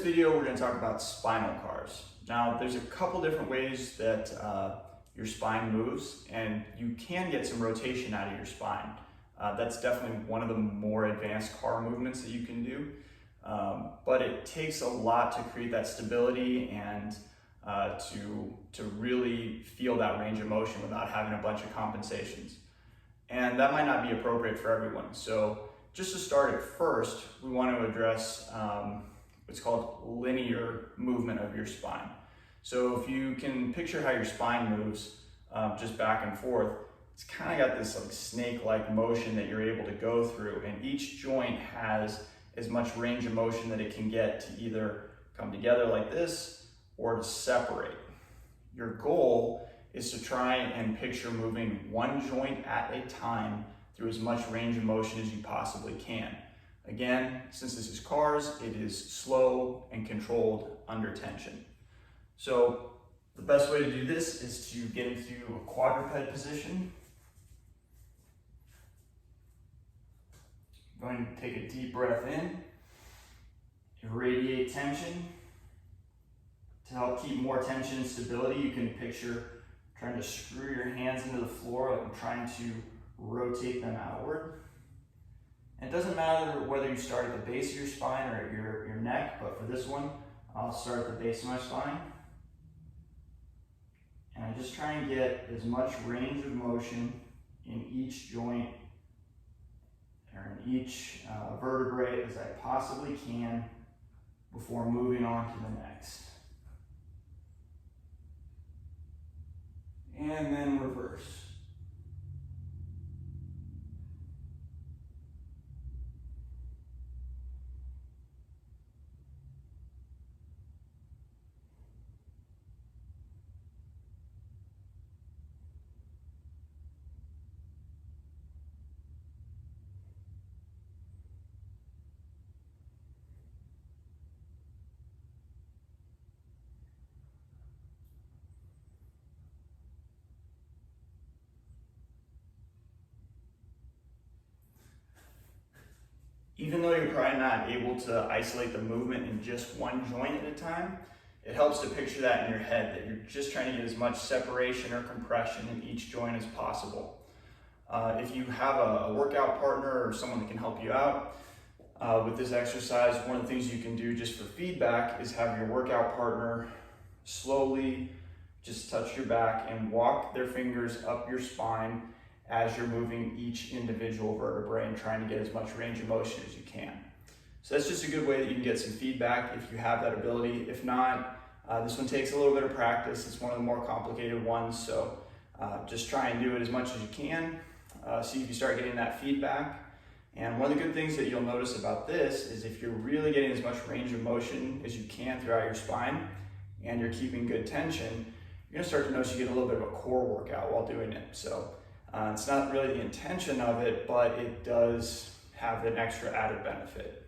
video, we're going to talk about spinal cars. Now, there's a couple different ways that your spine moves, and you can get some rotation out of your spine. That's definitely one of the more advanced car movements that you can do, but it takes a lot to create that stability and to really feel that range of motion without having a bunch of compensations. And that might not be appropriate for everyone. So just to start at first, we want to address what's called linear movement of your spine. So if you can picture how your spine moves just back and forth, it's kind of got this like snake-like motion that you're able to go through, and each joint has as much range of motion that it can get to either come together like this or to separate. Your goal is to try and picture moving one joint at a time through as much range of motion as you possibly can. Again, since this is cars, it is slow and controlled under tension. So the best way to do this is to get into a quadruped position. I'm going to take a deep breath in, irradiate tension. To help keep more tension and stability, you can picture trying to screw your hands into the floor like I'm trying to rotate them outward. And it doesn't matter whether you start at the base of your spine or at your neck, but for this one, I'll start at the base of my spine. And I just try and get as much range of motion in each joint or in each vertebrae as I possibly can before moving on to the next. And then reverse. Even though you're probably not able to isolate the movement in just one joint at a time, it helps to picture that in your head, that you're just trying to get as much separation or compression in each joint as possible. If you have a workout partner or someone that can help you out with this exercise, one of the things you can do just for feedback is have your workout partner slowly just touch your back and walk their fingers up your spine as you're moving each individual vertebrae and trying to get as much range of motion as you can. So that's just a good way that you can get some feedback if you have that ability. If not, this one takes a little bit of practice. It's one of the more complicated ones, so just try and do it as much as you can. See if you start getting that feedback. And one of the good things that you'll notice about this is if you're really getting as much range of motion as you can throughout your spine and you're keeping good tension, you're gonna start to notice you get a little bit of a core workout while doing it. So it's not really the intention of it, but it does have an extra added benefit.